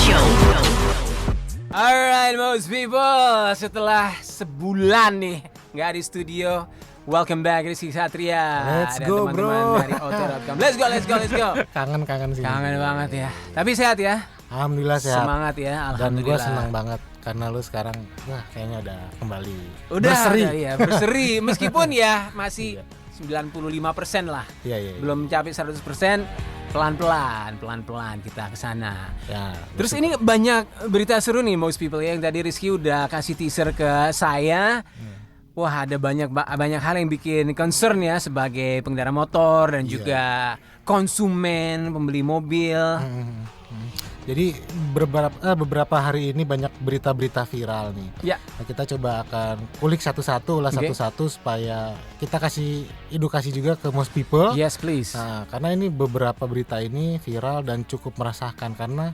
Show. Alright most people, setelah sebulan nih nggak di studio, welcome back Rizky Satria. Let's dan go, teman-teman bro. dari Auto.com. Let's go. Kangen sih. Kangen banget ya. Tapi sehat ya. Alhamdulillah sehat. Semangat ya. Dan Alhamdulillah. gue senang banget karena lu sekarang kayaknya udah kembali Udah berseri. berseri. Meskipun ya masih 95% lah. Iya. Belum mencapai 100%. Pelan-pelan kita ke sana. Ya, Terus ini banyak berita seru nih most people ya, yang tadi Rizky udah kasih teaser ke saya. Wah, ada banyak hal yang bikin concern ya sebagai pengendara motor dan juga konsumen pembeli mobil. Jadi beberapa hari ini banyak berita-berita viral nih. Ya. Nah, kita coba akan kulik satu-satu supaya kita kasih edukasi juga ke most people. Yes, please. Nah, karena ini beberapa berita ini viral dan cukup meresahkan karena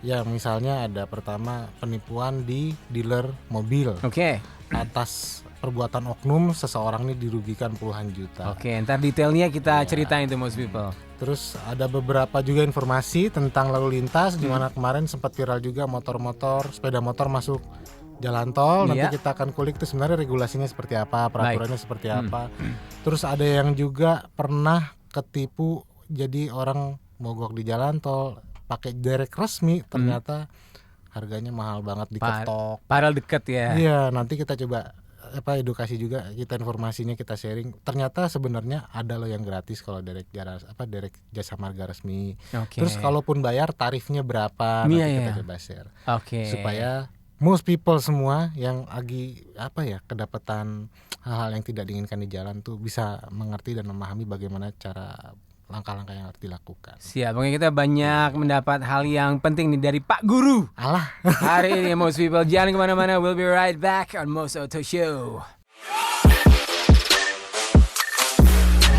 ya misalnya ada pertama penipuan di dealer mobil. Oke. Atas perbuatan oknum seseorang ini dirugikan puluhan juta. Oke, ntar detailnya kita ceritain tuh most people. Terus ada beberapa juga informasi tentang lalu lintas di mana kemarin sempat viral juga motor-motor, sepeda motor masuk jalan tol. Nanti kita akan kulik tuh sebenarnya regulasinya seperti apa, peraturannya seperti apa. Terus ada yang juga pernah ketipu jadi orang mogok di jalan tol pakai derek resmi, ternyata harganya mahal banget diketok. Padahal deket ya. Iya, nanti kita coba edukasi juga, kita informasinya kita sharing. Ternyata sebenarnya ada loh yang gratis kalau derek jasa marga resmi. Terus kalaupun bayar tarifnya berapa, nanti kita coba share. Supaya most people semua yang lagi kedapatan hal-hal yang tidak diinginkan di jalan tuh bisa mengerti dan memahami bagaimana cara langkah-langkah yang harus dilakukan. Siap, pokoknya kita banyak mendapat hal yang penting nih dari Pak Guru. Alah. Hari ini most people, jangan kemana-mana. We'll be right back on Most Auto Show.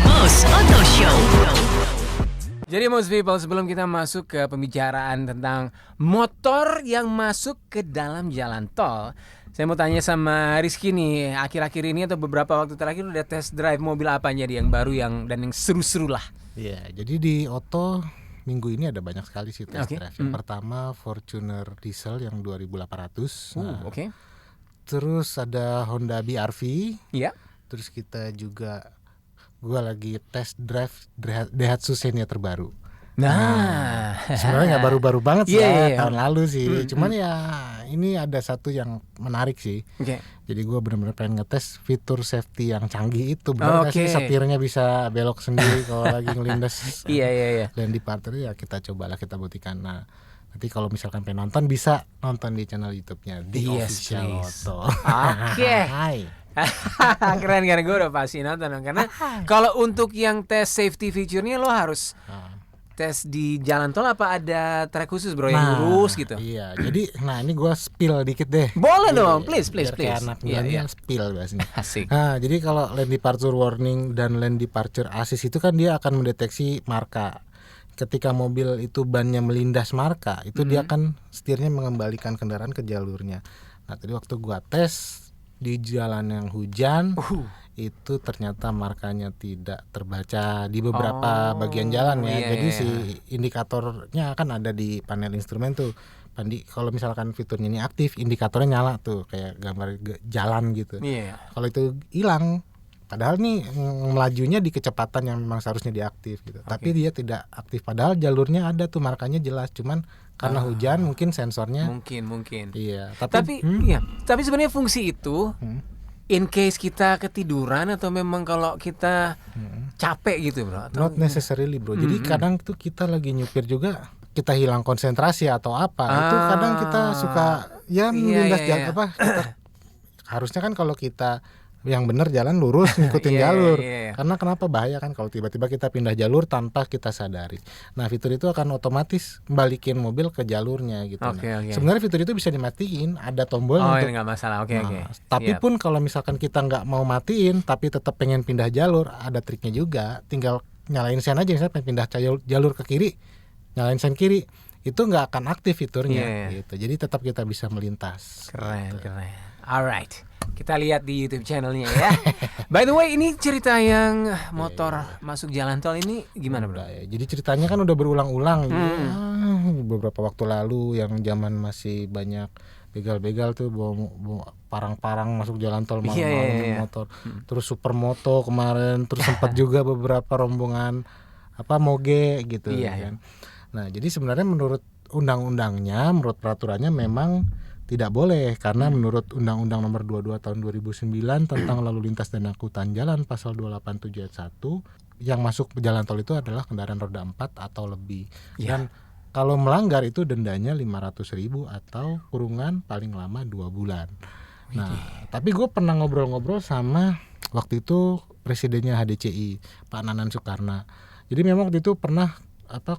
Most Auto Show. Jadi most people, sebelum kita masuk ke pembicaraan tentang motor yang masuk ke dalam jalan tol, saya mau tanya sama Rizky nih, akhir-akhir ini atau beberapa waktu terakhir udah test drive mobil apa aja yang baru dan yang seru-seru lah. Iya, jadi di Auto minggu ini ada banyak sekali sih test drive. Yang pertama Fortuner diesel yang 2.800. Oke. Terus ada Honda BR-V. Iya. Terus kita juga gua lagi test drive Daihatsu Xenia terbaru. Nah, sebenarnya nggak baru-baru banget sih, tahun lalu sih. Cuman ya ini ada satu yang menarik sih. Jadi gue benar-benar pengen ngetes fitur safety yang canggih itu. Benar nggak sih setirnya bisa belok sendiri kalau lagi ngelindas. Iya. Dan di parter ya kita cobalah, kita buktikan. Nah, nanti kalau misalkan pengen nonton bisa nonton di channel YouTube-nya di Official Auto. Oke. Keren, gue udah pasti nonton karena kalau untuk yang tes safety feature-nya lo harus tes di jalan tol apa ada track khusus bro yang lurus gitu? Iya, jadi ini gue spill dikit deh. Boleh dong, please. Kayak anak milenial spill biasanya. Asik. Nah, jadi kalau lane departure warning dan lane departure assist itu kan dia akan mendeteksi marka. Ketika mobil itu bannya melindas marka, itu dia akan setirnya mengembalikan kendaraan ke jalurnya. Nah, tadi waktu gue tes di jalan yang hujan, itu ternyata markanya tidak terbaca di beberapa bagian jalan ya. Jadi si indikatornya akan ada di panel instrumen tuh. Kalau misalkan fiturnya ini aktif, indikatornya nyala tuh kayak gambar jalan gitu. Kalau itu hilang, padahal nih melajunya di kecepatan yang memang seharusnya diaktif gitu. Tapi dia tidak aktif, padahal jalurnya ada tuh markanya jelas, cuman karena hujan mungkin sensornya mungkin. Iya, tapi sebenarnya fungsi itu in case kita ketiduran atau memang kalau kita capek gitu bro? Not necessarily bro. Jadi kadang tuh kita lagi nyupir juga kita hilang konsentrasi atau apa, itu kadang kita suka melindas jalan harusnya kan kalau kita yang benar jalan lurus ngikutin jalur. Karena kenapa bahaya kan kalau tiba-tiba kita pindah jalur tanpa kita sadari. Nah, fitur itu akan otomatis balikin mobil ke jalurnya gitu. Sebenarnya fitur itu bisa dimatiin, ada tombol untuk nggak masalah. Tapi pun kalau misalkan kita nggak mau matiin tapi tetap pengen pindah jalur, ada triknya juga. Tinggal nyalain sen aja, misalnya pengen pindah jalur ke kiri, nyalain sen kiri, itu nggak akan aktif fiturnya gitu. Jadi tetap kita bisa melintas. Keren. Alright. Kita lihat di YouTube channelnya ya. By the way, ini cerita yang motor masuk jalan tol ini gimana bro? Jadi ceritanya kan udah berulang-ulang. beberapa waktu lalu yang zaman masih banyak begal-begal tuh bawa parang-parang masuk jalan tol malam-malam motor. Terus supermoto kemarin, terus sempat juga beberapa rombongan moge gitu kan. Nah, jadi sebenarnya menurut undang-undangnya, menurut peraturannya memang tidak boleh karena menurut Undang-Undang Nomor 22 Tahun 2009 tentang lalu lintas dan angkutan jalan pasal 287 ayat 1 yang masuk ke jalan tol itu adalah kendaraan roda 4 atau lebih. Dan kalau melanggar itu dendanya 500.000 atau kurungan paling lama 2 bulan. Nah, tapi gue pernah ngobrol-ngobrol sama waktu itu presidennya HDCI, Pak Nanan Soekarno. Jadi memang waktu itu pernah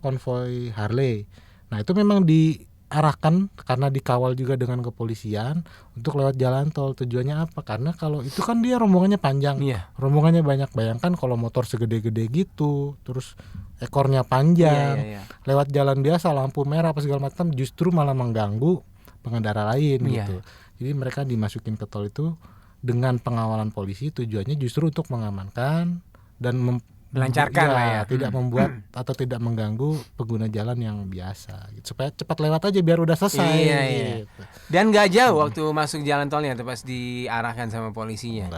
konvoy Harley. Nah, itu memang diarahkan karena dikawal juga dengan kepolisian untuk lewat jalan tol. Tujuannya apa? Karena kalau itu kan dia rombongannya panjang, rombongannya banyak. Bayangkan kalau motor segede-gede gitu, terus ekornya panjang, lewat jalan biasa lampu merah apa segala macam, justru malah mengganggu pengendara lain gitu. Jadi mereka dimasukin ke tol itu dengan pengawalan polisi, tujuannya justru untuk mengamankan dan melancarkan tidak membuat atau tidak mengganggu pengguna jalan yang biasa gitu. Supaya cepat lewat aja biar udah selesai gitu. Dan gak jauh waktu masuk jalan tolnya tuh pas diarahkan sama polisinya.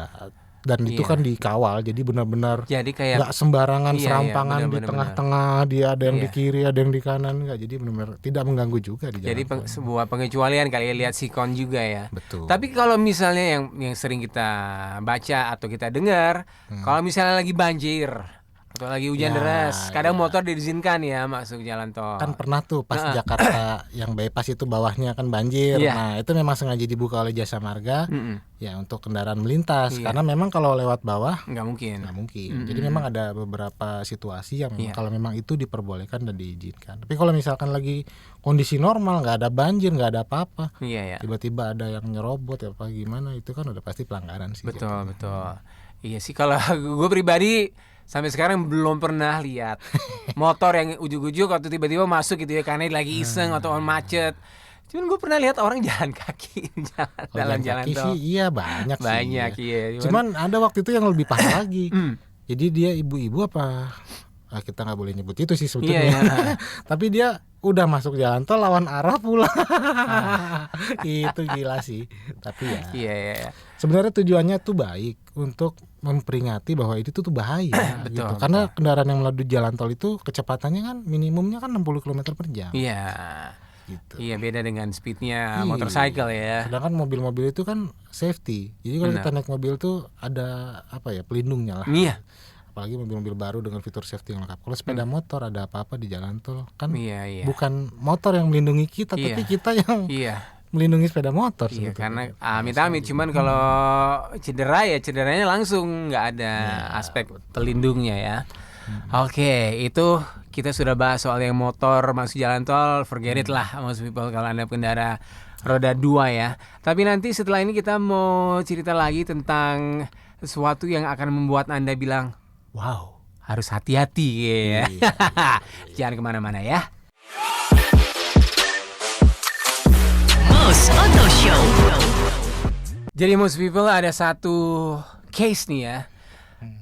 Dan itu kan dikawal, jadi benar-benar kayak nggak sembarangan serampangan di tengah-tengah, dia ada yang di kiri, ada yang di kanan, nggak. Jadi benar-benar tidak mengganggu juga di jalan. Jadi sebuah pengecualian kali ya, lihat sikon juga ya. Betul. Tapi kalau misalnya yang sering kita baca atau kita dengar, kalau misalnya lagi banjir atau lagi hujan deras, kadang motor diizinkan ya masuk jalan tol. Kan pernah tuh pas Jakarta yang bypass itu bawahnya kan banjir. Nah, itu memang sengaja dibuka oleh Jasa Marga ya untuk kendaraan melintas. Karena memang kalau lewat bawah nggak mungkin. Jadi memang ada beberapa situasi yang kalau memang itu diperbolehkan dan diizinkan. Tapi kalau misalkan lagi kondisi normal, nggak ada banjir, nggak ada apa-apa, tiba-tiba ada yang nyerobot ya apa gimana, itu kan udah pasti pelanggaran sih. Betul. Iya sih, kalau gue pribadi sampai sekarang belum pernah lihat motor yang ujuk-ujuk atau tiba-tiba masuk gitu ya karena lagi iseng atau macet. Cuman gue pernah lihat orang jalan kaki dalam jalan tol. Iya banyak sih. Iya. Cuman ada waktu itu yang lebih parah lagi. Jadi dia ibu-ibu apa? Kita nggak boleh nyebut itu sih sebetulnya. Tapi dia udah masuk jalan tol lawan arah pula. Itu gila sih. Tapi ya. Iya. Sebenarnya tujuannya tuh baik untuk memperingati bahwa itu tuh bahaya gitu. Karena kendaraan yang melalui jalan tol itu kecepatannya kan minimumnya kan 60 km per jam. Iya. Gitu. Iya, beda dengan speednya motorcycle ya. Sedangkan mobil-mobil itu kan safety. Jadi kalau kita naik mobil tuh ada pelindungnya lah. Iya. Apalagi mobil-mobil baru dengan fitur safety yang lengkap. Kalau sepeda motor ada apa-apa di jalan tol kan bukan motor yang melindungi kita, tapi kita yang melindungi sepeda motor. Iya, karena amit-amit. Cuman kalau cedera ya cederanya langsung, nggak ada aspek pelindungnya ya. Oke, itu kita sudah bahas soal yang motor masuk jalan tol. Forget it lah, most people, kalau Anda pengendara roda 2 ya. Tapi nanti setelah ini kita mau cerita lagi tentang sesuatu yang akan membuat Anda bilang, wow, harus hati-hati ya. Jangan kemana-mana ya. Most Auto Show. Jadi most people, ada satu case nih ya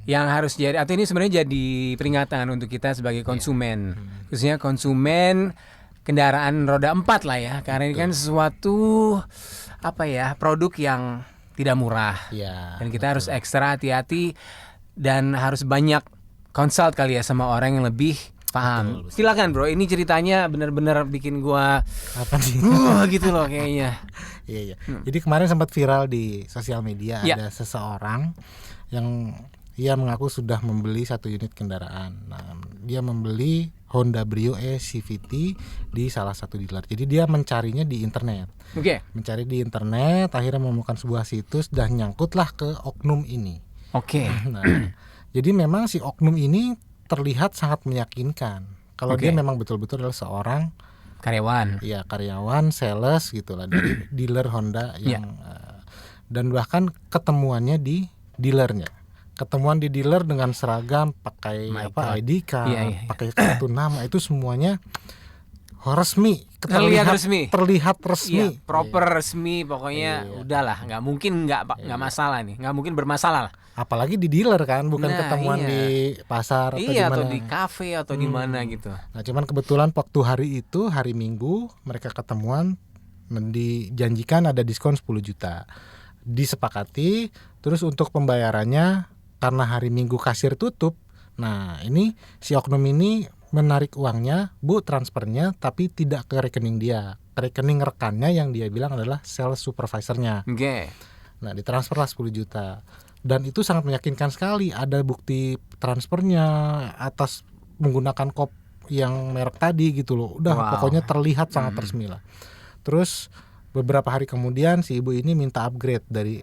yang harus jadi, atau ini sebenarnya jadi peringatan untuk kita sebagai konsumen, khususnya konsumen kendaraan roda 4 lah ya, karena ini kan sesuatu produk yang tidak murah dan kita harus ekstra hati-hati dan harus banyak consult kali ya sama orang yang lebih paham. Betul. Silakan bro, ini ceritanya benar-benar bikin gua gitu loh kayaknya. Iya. Jadi kemarin sempat viral di sosial media, ada seseorang yang ia mengaku sudah membeli 1 unit kendaraan. Nah, dia membeli Honda Brio E CVT di salah satu dealer. Jadi dia mencarinya di internet. Mencari di internet, akhirnya menemukan sebuah situs dan nyangkutlah ke oknum ini. Nah, jadi memang si oknum ini terlihat sangat meyakinkan. Kalau dia memang betul-betul adalah seorang karyawan. Iya, karyawan, sales gitulah dari dealer Honda yang dan bahkan ketemuannya di dealernya. Ketemuan di dealer dengan seragam, pakai ID card, pakai kartu nama, itu semuanya resmi, Terlihat resmi. terlihat Iya, resmi. proper resmi pokoknya udahlah, nggak mungkin nggak masalah nih, nggak mungkin bermasalah lah. Apalagi di dealer kan, bukan Nah, ketemuan iya. di pasar atau Iya, di atau mana. di kafe atau di mana gitu. Nah, cuman kebetulan waktu hari itu, hari Minggu, mereka ketemuan dijanjikan ada diskon 10 juta. Disepakati, terus untuk pembayarannya karena hari Minggu kasir tutup. Nah, ini si oknum ini menarik uangnya, Bu, transfernya, tapi tidak ke rekening dia. Ke rekening rekannya yang dia bilang adalah sales supervisornya. Oke. Nah, ditransferlah 10 juta. Dan itu sangat meyakinkan sekali. Ada bukti transfernya atas menggunakan kop yang merek tadi gitu loh. Udah Wow. pokoknya terlihat sangat resmi lah. Terus beberapa hari kemudian si ibu ini minta upgrade dari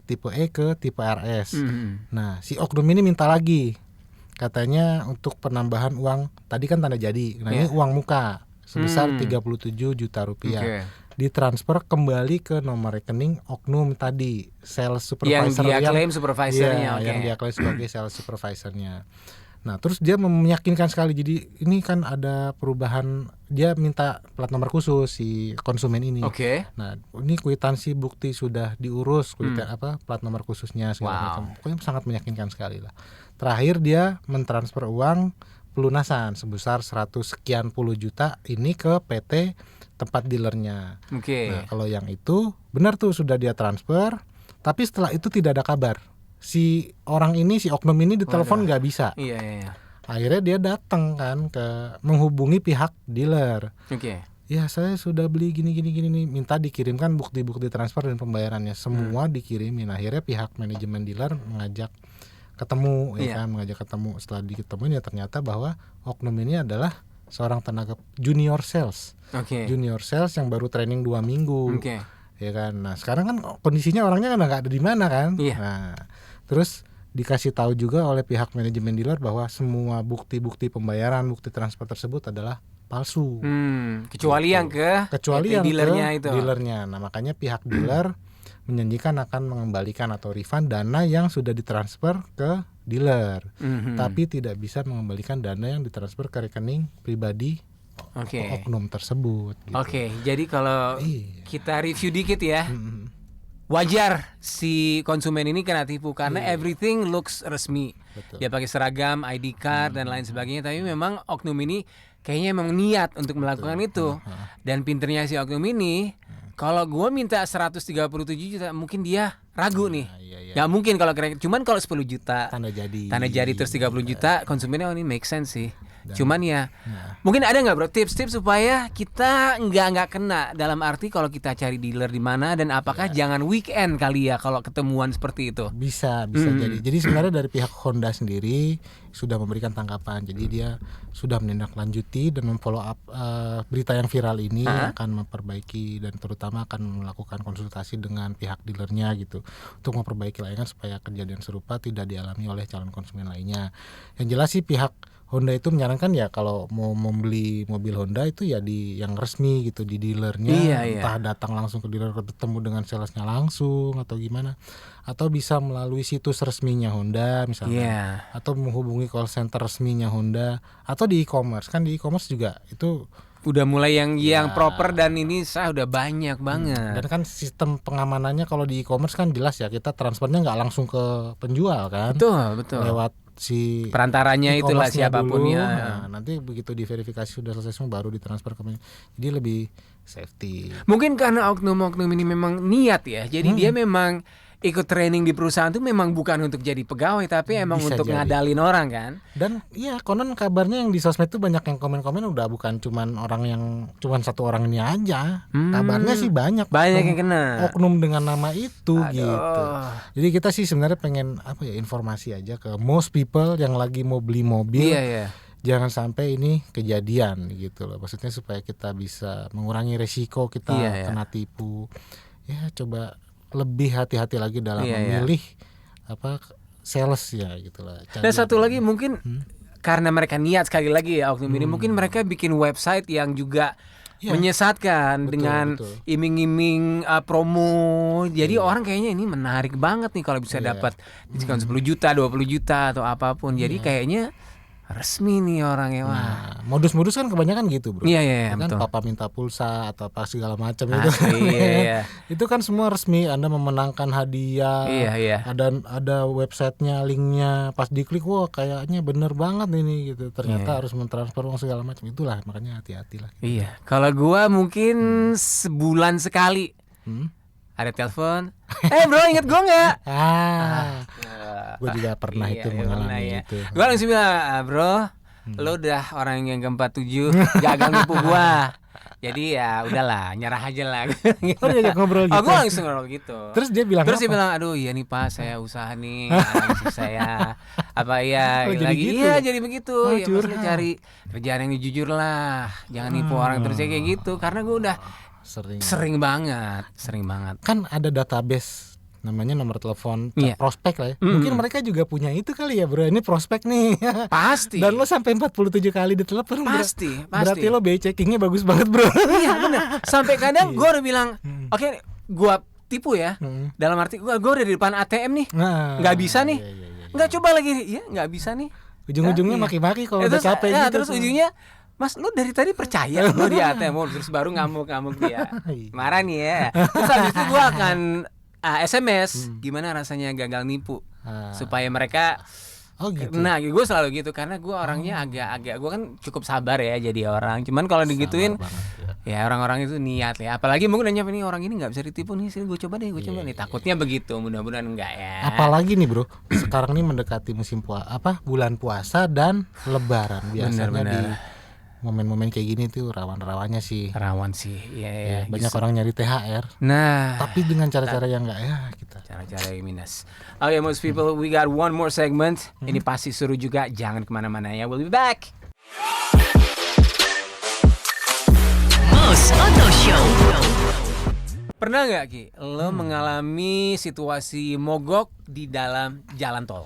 tipe E ke tipe RS. Nah, si oknum ini minta lagi. Katanya untuk penambahan uang, tadi kan tanda jadi. Nah, ini uang muka sebesar 37 juta rupiah. Oke. Ditransfer kembali ke nomor rekening oknum tadi, sales Yang supervisor dia klaim supervisornya, Iya, oke. yang dia klaim sebagai sales supervisornya. Nah, terus dia meyakinkan sekali. Jadi ini kan ada perubahan, dia minta plat nomor khusus si konsumen ini. Oke. Nah, ini kwitansi bukti sudah diurus, plat nomor khususnya segala Wow. macam. Pokoknya sangat meyakinkan sekali lah. Terakhir dia mentransfer uang pelunasan sebesar 100 sekian puluh juta ini ke PT tempat dealernya. Oke. Nah, kalau yang itu benar tuh sudah dia transfer, tapi setelah itu tidak ada kabar. Si orang ini, si oknum ini ditelepon nggak bisa. Iya, iya, iya. Akhirnya dia datang kan ke menghubungi pihak dealer. Oke. Ya, saya sudah beli gini nih, minta dikirimkan bukti-bukti transfer dan pembayarannya. Semua dikirimin. Akhirnya pihak manajemen dealer mengajak ketemu, Iya. kan, mengajak ketemu. Setelah diketemuin ya ternyata bahwa oknum ini adalah seorang tenaga junior sales. Oke. Junior sales yang baru training 2 minggu. Oke. Ya kan. Nah, sekarang kan kondisinya orangnya kan nggak ada di mana kan. Iya. Nah, terus dikasih tahu juga oleh pihak manajemen dealer bahwa semua bukti-bukti pembayaran, bukti transfer tersebut adalah palsu. Kecuali yang ke Kecuali PT yang dealernya ke itu. dealernya. Nah, makanya pihak dealer menjanjikan akan mengembalikan atau refund dana yang sudah ditransfer ke dealer. Tapi tidak bisa mengembalikan dana yang ditransfer ke rekening pribadi Oke. oknum tersebut gitu. Oke, jadi kalau Iya. kita review dikit ya, wajar si konsumen ini kena tipu karena everything looks resmi. Betul. Dia pakai seragam, ID card dan lain sebagainya. Tapi memang oknum ini kayaknya emang niat untuk melakukan itu. Dan pinternya si oknum ini, kalau gue minta 137 juta, mungkin dia ragu nih. iya. Nggak mungkin kalau kira, cuman kalau 10 juta Tanda jadi. tanda jadi terus 30 juta, konsumennya ini make sense sih. Cuman ya, mungkin ada nggak bro tips-tips supaya kita nggak kena, dalam arti kalau kita cari dealer di mana dan apakah jangan weekend kali ya kalau ketemuan seperti itu. Bisa jadi. Jadi sebenarnya dari pihak Honda sendiri sudah memberikan tanggapan. Jadi dia sudah menindaklanjuti dan memfollow up berita yang viral ini, akan memperbaiki dan terutama akan melakukan konsultasi dengan pihak dealernya gitu untuk memperbaiki layanan supaya kejadian serupa tidak dialami oleh calon konsumen lainnya. Yang jelas sih pihak Honda itu menyarankan ya kalau mau membeli mobil Honda itu ya di yang resmi gitu, di dealernya. Iya. Entah datang langsung ke dealer, ketemu dengan salesnya langsung atau gimana, atau bisa melalui situs resminya Honda misalnya, Iya. atau menghubungi call center resminya Honda, atau di e-commerce. Kan di e-commerce juga itu Udah mulai yang proper dan ini saya udah banyak banget. dan kan sistem pengamanannya kalau di e-commerce kan jelas ya, kita transfernya nggak langsung ke penjual kan, Betul. lewat si Perantaranya itulah e-commerce-nya siapapun dulu. ya. Nah, nanti begitu diverifikasi sudah selesai semua baru ditransfer ke jadi lebih safety. Mungkin karena oknum-oknum ini memang niat ya. Jadi dia memang ikut training di perusahaan itu memang bukan untuk jadi pegawai, tapi emang Bisa untuk jadi. ngadalin orang kan. Dan iya, konon kabarnya yang di sosmed itu banyak yang komen-komen udah bukan cuman orang yang cuman satu orang ini aja. Kabarnya sih banyak Banyak yang kena. oknum dengan nama itu gitu. Jadi kita sih sebenarnya pengen informasi aja ke most people yang lagi mau beli mobil. Iya. Jangan sampai ini kejadian gitu loh. Maksudnya supaya kita bisa mengurangi resiko kita Iya. kena tipu. Ya coba lebih hati-hati lagi dalam Iya. memilih sales ya gitu lah. Dan satu lagi mungkin karena mereka niat, sekali lagi ya oknum ini, mungkin mereka bikin website yang juga menyesatkan dengan betul. iming-iming promo. Jadi orang kayaknya ini menarik banget nih kalau bisa dapat diskon 10 juta, 20 juta atau apapun. Jadi kayaknya resmi nih orangnya. Wah. modus-modus kan kebanyakan gitu, Bro. Iya, iya, iya, kan betul. papa minta pulsa atau apa segala macam itu. Asli, iya, iya. Itu kan semua resmi, Anda memenangkan hadiah. Iya, iya. Ada websitenya, linknya, pas diklik wah kayaknya bener banget ini gitu. Ternyata Iya. harus mentransfer uang segala macam. Itulah makanya hati-hatilah. Iya, kalau gua mungkin sebulan sekali ada telepon. Bro, inget gua nggak? Gue juga pernah Iya, itu iya, mengalami pernah ya. itu. Gua langsung bilang, bro, lo udah orang yang ke-47 gagal nipu gua. Jadi ya udahlah, nyerah aja lah. Oh, dia ajak ngobrol gitu. Gue langsung ngobrol gitu. Terus dia bilang Terus dia apa? bilang, aduh iya nih Pak, saya usaha nih, anak saya apa ya Oh, jadi lagi gitu iya ya? jadi begitu. Oh, Ya maksudnya curhat. cari kerjaan yang jujur lah, jangan nipu orang terus kayak gitu. Karena gue udah Sering. sering banget. Kan ada database namanya nomor telepon Iya. prospek lah ya. Mungkin mereka juga punya itu kali ya, Bro. Ini prospek nih. Pasti. Dan lo sampai 47 kali ditelepon, Bro. Pasti. Berarti lo BI checkingnya bagus banget, Bro. Iya benar. Sampai kadang gue udah bilang, oke, gue tipu ya. Dalam arti gue udah di depan ATM nih, Nah, nggak bisa nih, iya. nggak coba lagi, ya nggak bisa nih. Ujung-ujungnya Iya. maki-maki kalau Ya, udah terus, capek ya, gitu. terus ujungnya, Mas, lu dari tadi percaya lu di ATM, terus baru ngamuk-ngamuk dia. Marah nih ya. Terus habis itu gue akan SMS, gimana rasanya gagal nipu, supaya mereka. Oh gitu. Nah, gue selalu gitu karena gue orangnya agak-agak, gue kan cukup sabar ya jadi orang. Cuman kalau digituin, ya orang-orang itu niat ya. Apalagi mungkin nanya nih orang ini nggak bisa ditipu nih, sini gue coba deh, gue coba nih. Takutnya begitu, mudah-mudahan enggak ya. Apalagi nih, Bro. Sekarang nih mendekati musim bulan puasa dan Lebaran. Biasanya Benar-benar. di momen-momen kayak gini tuh rawan-rawannya sih. Rawan sih, ya. Banyak orang nyari THR. Nah, Tapi dengan cara-cara yang enggak ya kita. cara-cara yang minus. Okay, most people, we got one more segment. Ini pasti seru juga. Jangan kemana-mana ya. We'll be back. Most Auto Show. Pernah nggak Ki, lo mengalami situasi mogok di dalam jalan tol?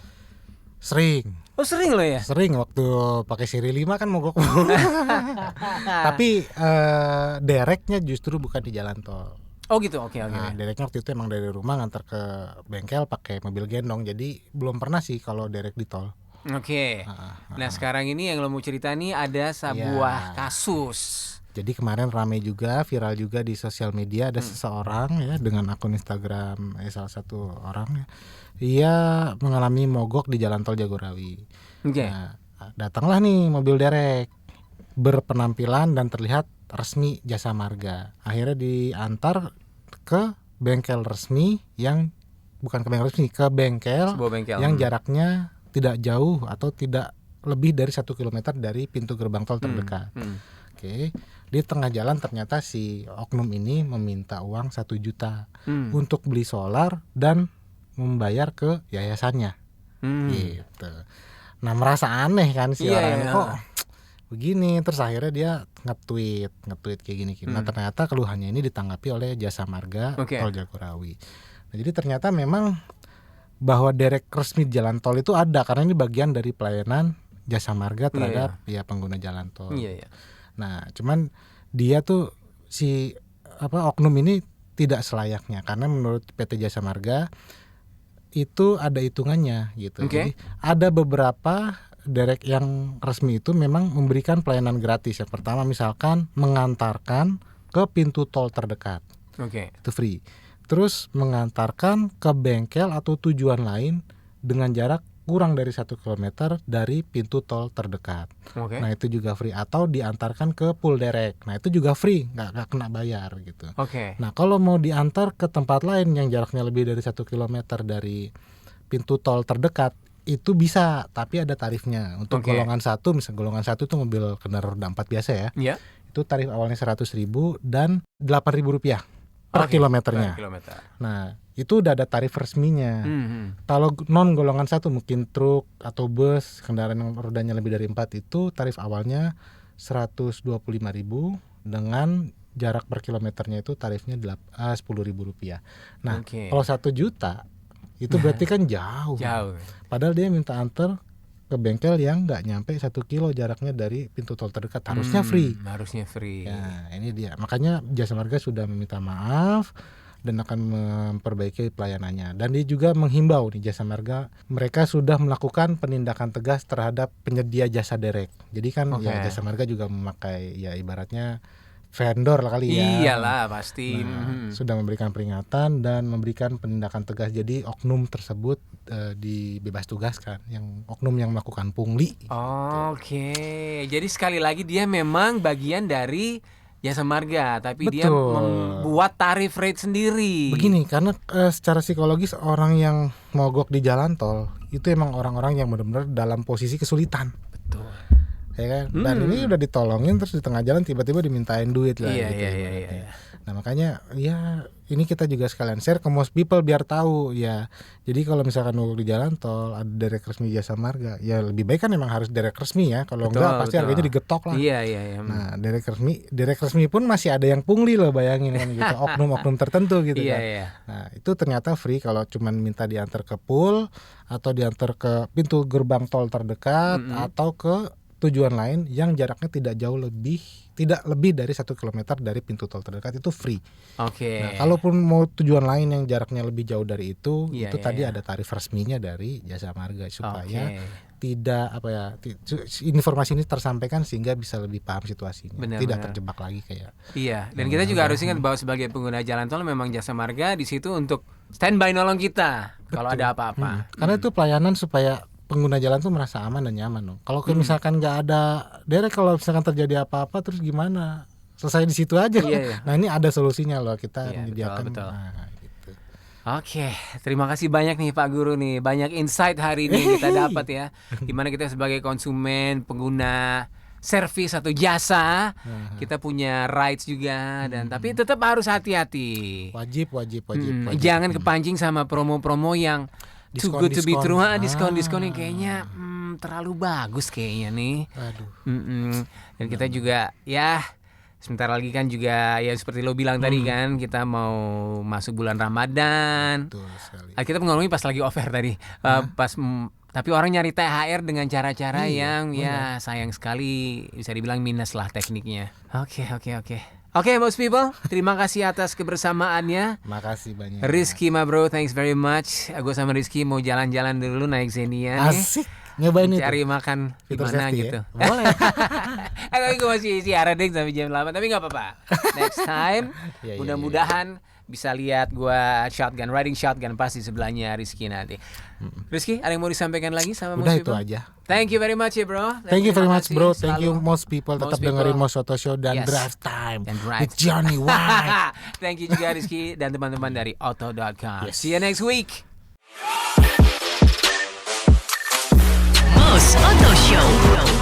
Sering. Oh sering lo ya? Sering waktu pakai seri 5 kan mogok. Tapi dereknya justru bukan di jalan tol. Oh gitu, oke. Nah, dereknya waktu itu emang dari rumah ngantar ke bengkel pakai mobil gendong. Jadi belum pernah sih kalau derek di tol. Oke. Nah sekarang ini yang lo mau cerita nih ada sebuah kasus. Jadi kemarin ramai juga, viral juga di sosial media ada seseorang ya dengan akun Instagram salah satu orang ya. Dia mengalami mogok di jalan tol Jagorawi. Oke. Nah, datanglah nih mobil derek berpenampilan dan terlihat resmi Jasa Marga. Akhirnya diantar ke bengkel resmi yang bukan ke bengkel resmi, ke bengkel, Sebuah bengkel. yang jaraknya tidak jauh atau tidak lebih dari 1 kilometer dari pintu gerbang tol terdekat. Oke, di tengah jalan ternyata si oknum ini meminta uang 1 juta untuk beli solar dan membayar ke yayasannya. Gitu. Nah, merasa aneh kan si Iya, orangnya, iya. kok begini. Terus akhirnya dia nge-tweet kayak gini. Nah, ternyata keluhannya ini ditanggapi oleh Jasa Marga Oke. Tol Jagorawi. Nah, jadi ternyata memang bahwa derek resmi jalan tol itu ada karena ini bagian dari pelayanan Jasa Marga terhadap ya pengguna jalan tol. Iya. Nah, cuman dia tuh si oknum ini tidak selayaknya karena menurut PT Jasa Marga itu ada hitungannya gitu. Oke. Jadi ada beberapa derek yang resmi itu memang memberikan pelayanan gratis. Yang pertama misalkan mengantarkan ke pintu tol terdekat. Oke. Itu free. Terus mengantarkan ke bengkel atau tujuan lain dengan jarak kurang dari 1 km dari pintu tol terdekat. Oke. Nah itu juga free. Atau diantarkan ke pool derek. Nah itu juga free, nggak kena bayar gitu. Oke. Nah kalau mau diantar ke tempat lain yang jaraknya lebih dari 1 km dari pintu tol terdekat, itu bisa, tapi ada tarifnya. Untuk Oke. golongan 1, misal golongan 1 itu mobil kendaraan roda 4 biasa ya. Iya. Itu tarif awalnya 100.000 dan Rp8.000 per Oke, kilometernya. per kilometer. Nah itu udah ada tarif resminya. Mhm. Kalau non golongan 1 mungkin truk atau bus, kendaraan yang rodanya lebih dari 4 itu tarif awalnya Rp125.000 dengan jarak per kilometernya itu tarifnya Rp10.000. Nah, Oke. kalau 1 juta itu berarti kan jauh. Jauh. Padahal dia minta antar ke bengkel yang nggak nyampe 1 kilo jaraknya dari pintu tol terdekat. Harusnya free. Harusnya free. Ya, ini dia. Makanya Jasa Marga sudah meminta maaf dan akan memperbaiki pelayanannya. Dan dia juga menghimbau nih Jasa Marga, mereka sudah melakukan penindakan tegas terhadap penyedia jasa derek. Jadi kan ya Jasa Marga juga memakai ya ibaratnya vendor lah kali ya. Iyalah pasti. Nah, sudah memberikan peringatan dan memberikan penindakan tegas. Jadi oknum tersebut dibebas tugaskan, yang oknum yang melakukan pungli. Oke. Jadi sekali lagi dia memang bagian dari Jasa Marga, tapi dia Betul. membuat tarif rate sendiri. Begini, karena secara psikologis orang yang mogok di jalan tol itu emang orang-orang yang benar-benar dalam posisi kesulitan. Betul. Ya kan? Dan ini udah ditolongin terus di tengah jalan tiba-tiba dimintain duit lah Iya, gitu. iya, ibaratnya. iya, iya. Nah makanya ya ini kita juga sekalian share ke most people biar tahu ya. Jadi kalau misalkan mogok di jalan tol ada derek resmi Jasa Marga, ya lebih baik kan memang harus derek resmi ya. Kalau Betul, enggak pasti betul. harganya digetok lah. Iya, iya, iya. Nah derek resmi pun masih ada yang pungli loh, bayangin kan gitu. Oknum-oknum tertentu gitu Iya, kan. iya. Nah itu ternyata free kalau cuman minta diantar ke pool atau diantar ke pintu gerbang tol terdekat atau ke tujuan lain yang jaraknya tidak lebih dari 1 kilometer dari pintu tol terdekat, itu free. Oke. Nah, kalaupun mau tujuan lain yang jaraknya lebih jauh dari itu, Iya, itu iya, tadi iya. ada tarif resminya dari Jasa Marga supaya Oke. tidak informasi ini tersampaikan sehingga bisa lebih paham situasinya, Benar, tidak benar. terjebak lagi kayak. Iya, dan kita juga harus ingat bahwa sebagai pengguna jalan tol memang Jasa Marga di situ untuk standby nolong kita kalau ada apa-apa. Karena itu pelayanan supaya pengguna jalan tuh merasa aman dan nyaman loh. Kalau misalkan nggak ada derek, kalau misalkan terjadi apa-apa terus gimana? Selesai di situ aja. Iya, iya. Nah ini ada solusinya loh, kita Iya, menyediakan. betul. Nah, gitu. Oke, terima kasih banyak nih Pak Guru nih. Banyak insight hari ini yang kita dapat ya. Dimana kita sebagai konsumen, pengguna servis atau jasa, kita punya rights juga dan tapi tetap harus hati-hati. Wajib. Jangan kepancing sama promo-promo yang too good to be true. Diskon-diskon yang kayaknya terlalu bagus kayaknya nih. Aduh. Dan kita juga ya sebentar lagi kan juga ya seperti lo bilang tadi kan, kita mau masuk bulan Ramadan. Betul sekali. Kita ngomongin pas lagi offer tadi. Tapi orang nyari THR dengan cara-cara yang ya sayang sekali bisa dibilang minus lah tekniknya. Oke. Oke, most people, terima kasih atas kebersamaannya. Makasih banyak. Rizky, my bro, thanks very much. Gue sama Rizky mau jalan-jalan dulu naik Xenia nih. Asik. Nyobain itu. Cari makan di Fitur mana safety gitu. ya? Boleh. Tapi gue masih siaran deh sampai jam 8, tapi nggak apa-apa. Next time, Iya, mudah-mudahan bisa lihat gue riding shotgun pas di sebelahnya Rizky nanti. Rizky, ada yang mau disampaikan lagi sama Udah most itu people? aja. Thank you very much ya bro. Thank you very terima much kasih. bro. Thank you Selalu most people. Tetap most people. dengerin Most Auto Show dan Yes. Drive Time Dan Drive. with Johnny White. Thank you juga Rizky dan teman-teman dari auto.com. Yes. See you next week. Most Auto Show.